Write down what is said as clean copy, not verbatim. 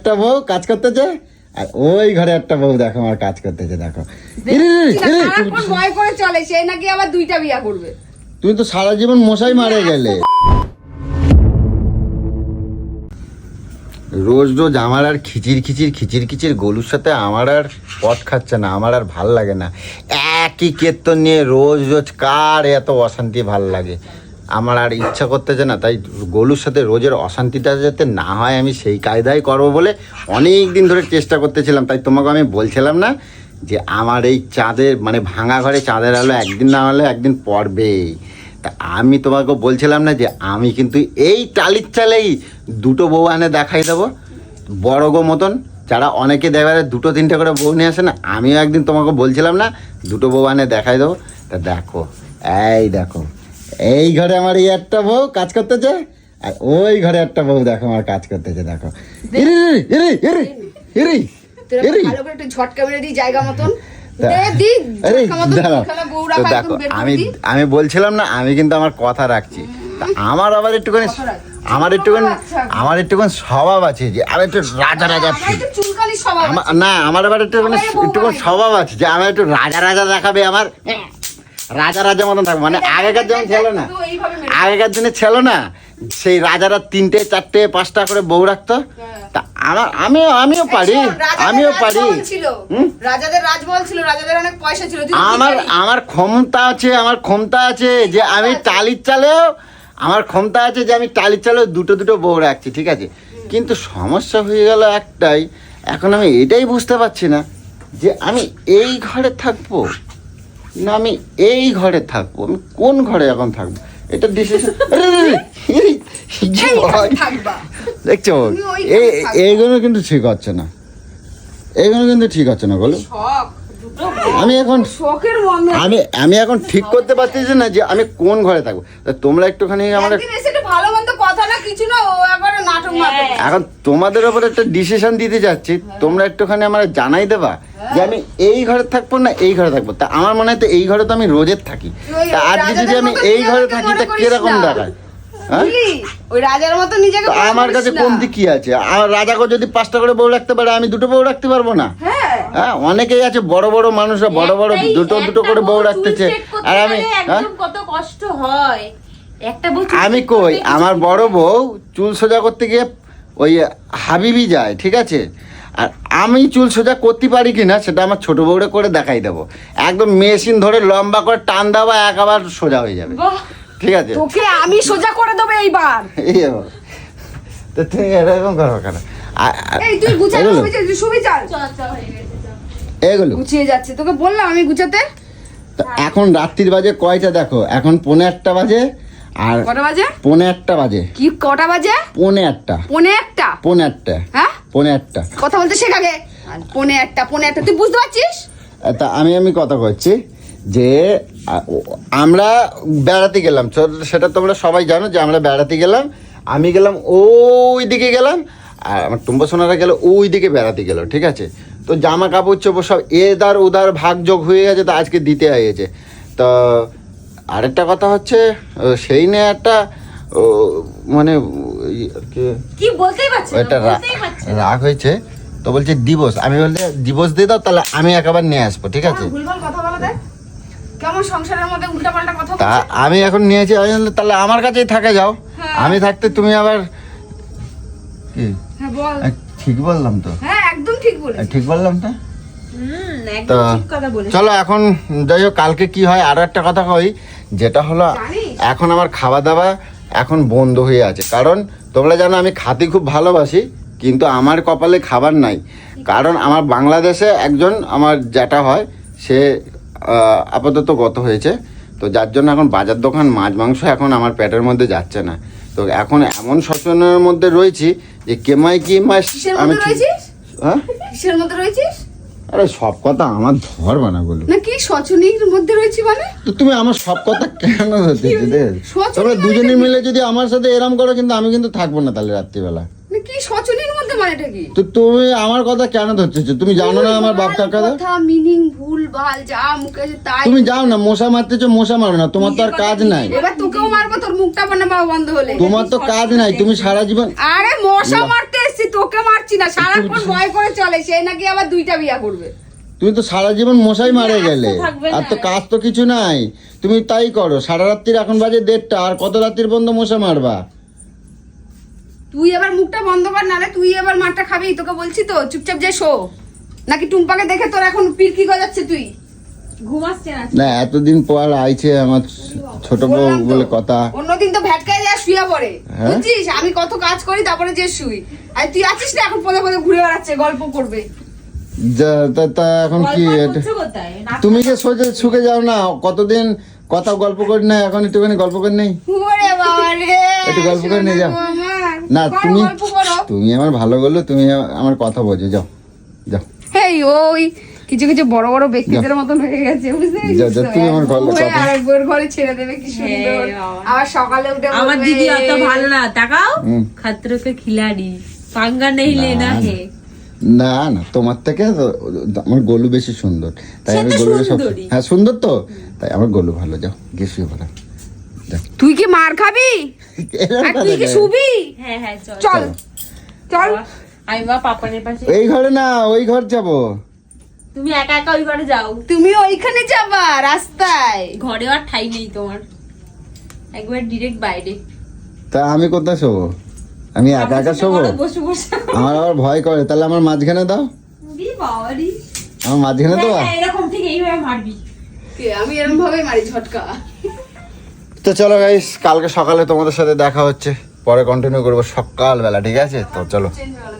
একটা বউ কাজ করতেছে আর ওই ঘরে একটা বউ দেখো আমার কাজ করতেছে দেখো। ভয় করে চলে সে নাকি আবার দুইটা বিয়া করবে। তুমি তো সারা জীবন মশাই মারে গেলে। রোজ রোজ আমার আর খিচির গলুর সাথে আমার আর পথ খাচ্ছে না, আমার আর ভাল লাগে না। একই কীর্তন নিয়ে রোজ রোজ কার এত অশান্তি ভাল লাগে, আমার আর ইচ্ছা করতেছে না। তাই গলুর সাথে রোজের অশান্তিটা যাতে না হয় আমি সেই কায়দায় করবো বলে অনেক দিন ধরে চেষ্টা করতেছিলাম। তাই তোমাকে আমি বলছিলাম না যে আমার এই চাঁদের মানে ভাঙা ঘরে চাঁদের আলো একদিন না হলে একদিন পড়বেই। তা আমি তোমাকে বলছিলাম না যে আমি কিন্তু এই টালির চালেই দুটো বউ আনে দেখাই দেবো, বড় গো মতন, যারা অনেকে দেখাবে দুটো তিনটে করে বউ নিয়ে আসে না, আমিও একদিন তোমাকে বলছিলাম না দুটো বউ আনে দেখাই দেবো। তা দেখো, এই দেখো এই ঘরে আমার এই একটা বউ কাজ করতেছে আর ওই ঘরে একটা বউ দেখো আমার কাজ করতেছে দেখো। ঝটকা মেরে দিই জায়গা মতন। আমি বলছিলাম না আমি কিন্তু আমার কথা রাখছি। আমার আবার একটুখানি স্বভাব আছে যে আমি একটু রাজা না, আমার আবার একটুখানি স্বভাব আছে যে আমার একটু রাজা দেখাবে, আমার রাজা মতন থাকবে। মানে আগেকার যেমন ছিল না, আগেকার দিনে ছিল না সেই রাজারা 3টে 4টে 5টা করে বউ রাখতো। তা আমিও পারি। রাজাদের রাজমহল ছিল, রাজাদের অনেক পয়সা ছিল। আমার ক্ষমতা আছে যে আমি টালির চালেও দুটো বউ রাখছি, ঠিক আছে। কিন্তু সমস্যা হয়ে গেল একটাই, এখন আমি এটাই বুঝতে পারছি না যে আমি এই ঘরে থাকবো না আমি এই ঘরে থাকবো, আমি কোন ঘরে এখন থাকবো এটা ডিসিশন। দেখছো এইগুলো কিন্তু ঠিক হচ্ছে না, বলো। আমি এখন ঠিক করতে পারতেছি না যে আমি কোন ঘরে থাকবো। তোমরা একটুখানি আমার এখন তোমাদের ওপর একটা ডিসিশন দিতে যাচ্ছি, তোমরা একটুখানি আমার জানাই দেবা যে আমি এই ঘরে থাকবো না এই ঘরে থাকবো। তা আমার মনে হয় তো এই ঘরে তো আমি রোজের থাকি, তা আর যদি আমি এই ঘরে থাকি তা কিরকম দেখায়? আমার কাছে কমতি কি আছে? আমার রাজাকে যদি 5টা করে বউ রাখতে পারে আমি 2টো বউ রাখতে পারবো না? হ্যাঁ, অনেকেই আছে বড় বড় মানুষরা বড় দুটো করে বউ রাখতেছে, আর আমি কত কষ্ট হয়। আমি কই আমার বড় বউ চুল সোজা করতে গিয়ে ওই হাবিবি যায়, ঠিক আছে। আর আমি চুল সোজা করতে পারি কিনা সেটা আমার ছোট বউরে করে দেখাই দেবো, একদম মেশিন ধরে লম্বা করে টান দেওয়া একেবারে সোজা হয়ে যাবে, ঠিক আছে। তোকে আমি সোজা করে দেবো এইবার। তো তুমি এরকম করো কেন? এগুলো গুছিয়ে যাচ্ছে, তোকে বললাম আমি গুছাতে। এখন রাত্রির বাজে কয়টা দেখো, এখন 1:45 বাজে। আর কটা বাজে? 1:45 বাজে। কি কটা বাজে? 1:45 হ্যাঁ 1:45 কথা বলতে শেখাগে। 1:45 তুই বুঝতে পারছিস? তা আমি কথা করছি যে আমরা বেড়াতে গেলাম, সেটা তোমরা সবাই জানো যে আমরা বেড়াতে গেলাম। আমি গেলাম ওই দিকে গেলাম আর আমার টুম্বা সোনারা গেল ওই দিকে বেড়াতে গেল, ঠিক আছে। তো জামা কাপড় চোপড় সব এদার ওদার ভাগযোগ হয়ে গেছে, তো আজকে দিতে হয়েছে। তো আরেকটা কথা হচ্ছে সেই নিয়ে একটা মানে কি বলতেই পারছি এটা রাগ হয়েছে, তো বলছে দিবস। আমি বলতে দিবস দিয়ে দাও, তাহলে আমি একবার নিয়ে আসবো, ঠিক আছে। ভুলভাল কথা বলা দেয় কেমন সংসারের মধ্যে উল্টাপাল্টা কথা তা আমি এখন নিয়েছি, তাহলে আমার কাছেই থাকে যাও। আমি থাকতে তুমি আবার কি? হ্যাঁ বল। ঠিক বললাম তো? হ্যাঁ একদম ঠিক বলেছিস। ঠিক বললাম তো? একদম ঠিক কথা বলেছিস। চলো এখন যাই হোক, কালকে কি হয় আরো একটা কথা কই, যেটা হলো এখন আমার খাওয়া দাওয়া এখন বন্ধ হয়ে আছে। কারণ তোমরা জানো আমি খাতে খুব ভালোবাসি, কিন্তু আমার কপালে খাবার নাই। কারণ আমার বাংলাদেশে একজন আমার জ্যাঠা হয়, সে আপাতত গত হয়েছে। তো যার জন্য এখন বাজার দোকান মাছ মাংস এখন আমার পেটের মধ্যে যাচ্ছে না। তো এখন এমন শোষণের মধ্যে রয়েছি যে কি মাস আমি কিসের মধ্যে রয়েছিস? আরে সব কথা আমার ধরবা না বলো না, কি শোচনীর মধ্যে রয়েছি মানে? তো তুমি আমার সব কথা কেন তোমরা দুজনে মিলে যদি আমার সাথে এরম করো, কিন্তু আমি কিন্তু থাকবো না তাহলে রাত্রিবেলা। কি শোচনীর মধ্যে মানেটা কি? তো তুমি আমার কথা কেন ধরতেছো? তুমি জানো না আমার বাপ কাকা? কথা মিনিং ভুল ভাল যা মুখে আসে তাই। তুমি যাও না, মশা মারতেছো, মশা মারো না, তোমার তো আর কাজ নাই। এবার তোকেও মারবো, তোর মুখটা বানাবো বন্ধ হলে। তোমার তো কাজ নাই, তুমি সারা জীবন। আরে মশা মারতে এসেছি, তোকে মারছি না। সারাক্ষণ ভয় করে চলে, সে নাকি আবার 2টা বিয়া করবে। তুমি তো সারা জীবন মশাই মারে গেলে, আর তো কাজ তো কিছু নাই। তুমি তাই করো, সারা রাত্রির এখন বাজে 1:30, আর কত রাত্রির বন্ধ মশা মারবা? তুই এবার মুখটা বন্ধ কর, নালে তুই এবার মারটা খাবি। তোকে বলছি তো চুপচাপ যে শো, নাকি টুম্পাকে দেখে তোর এখন পিরকি গজাচ্ছে? তুই ঘুমাচ্ছে না। না, এতদিন পর আইছে আমার ছোট বউ বললাম তো, বলে কথা। অন্যদিন তো ভ্যাটকায় যা শুয়ে পড়ে, হ্যাঁ? বুঝছিস? আমি কত কাজ করি তারপরে যে শুই। আর তুই আছিস না, এখন পদে পদে ঘুরে বেড়াচ্ছে, গল্প করবে। তা এখন কি কোথায়? তুমি যে সোজা শুকে যাও না? কতদিন কথা গল্প করি না, এখন একটুখানি গল্প করে নেই। ওরে বাবা রে, একটু গল্প করে নিয়ে যাও। আমার। না করো, তুমি গল্প করো। তুমি আমার ভালো বললো, তুমি আমার কথা বোঝো, যাও যাও। হেই, ওই কিছু কিছু বড় বড় ব্যক্তিদের মতন হয়ে গেছে, বুঝতে যা, যা, তুমি আমার পেরেছিস? গল্প কথা- আরেক বউয়ের ঘরে ছেড়ে দেবে, কি সুন্দর। হ্যাঁ, বাবা। আবার সকালে উঠে আমার বলবে, দিদি অত ভালো না, তাকাও। হুম। খাতরো কে খিলাড়ি, পাঙ্গা নেই লেনা হে। না না, তোমার থেকে আমার গোলু বেশি সুন্দর, তাই সে আমি তো গোলু সুন্দরী। হ্যাঁ সুন্দর তো, তাই আমার গোলু ভালো। যাও গিয়ে শুয়ে পড়ো, যাও। তুই কি মার খাবি এরকম আর কথা তুই কি কেন? শুবি? হ্যাঁ হ্যাঁ, চল চল চল। আমি বা পাপানের পাশে। এই ঘরে না, ওই ঘর যাবো। তুমি একা একা ওই ঘরে যাও। তুমি ওইখানে যাবা রাস্তায়? ঘরে আর ঠাই নেই তোমার, একবার ডিরেক্ট বাইরে। তা আমি কোথায় শোবো? আমি একা একা শোবো? ঘরে বসে বসে। আমার আবার ভয় করে, তাহলে আমার মাঝখানে দাও, দি বাবারি। আমার মাঝখানে দেওয়া। হ্যাঁ, এরকম ঠিক এইভাবে মারবি। কে, আমি এরকম ভাবে মারি ঝটকা। তো চলো গাইস, কালকে সকালে তোমাদের সাথে দেখা হচ্ছে, পরে কন্টিনিউ করবো সকালবেলা, ঠিক আছে? তো চলো। চেঞ্জ হয়ে গেল।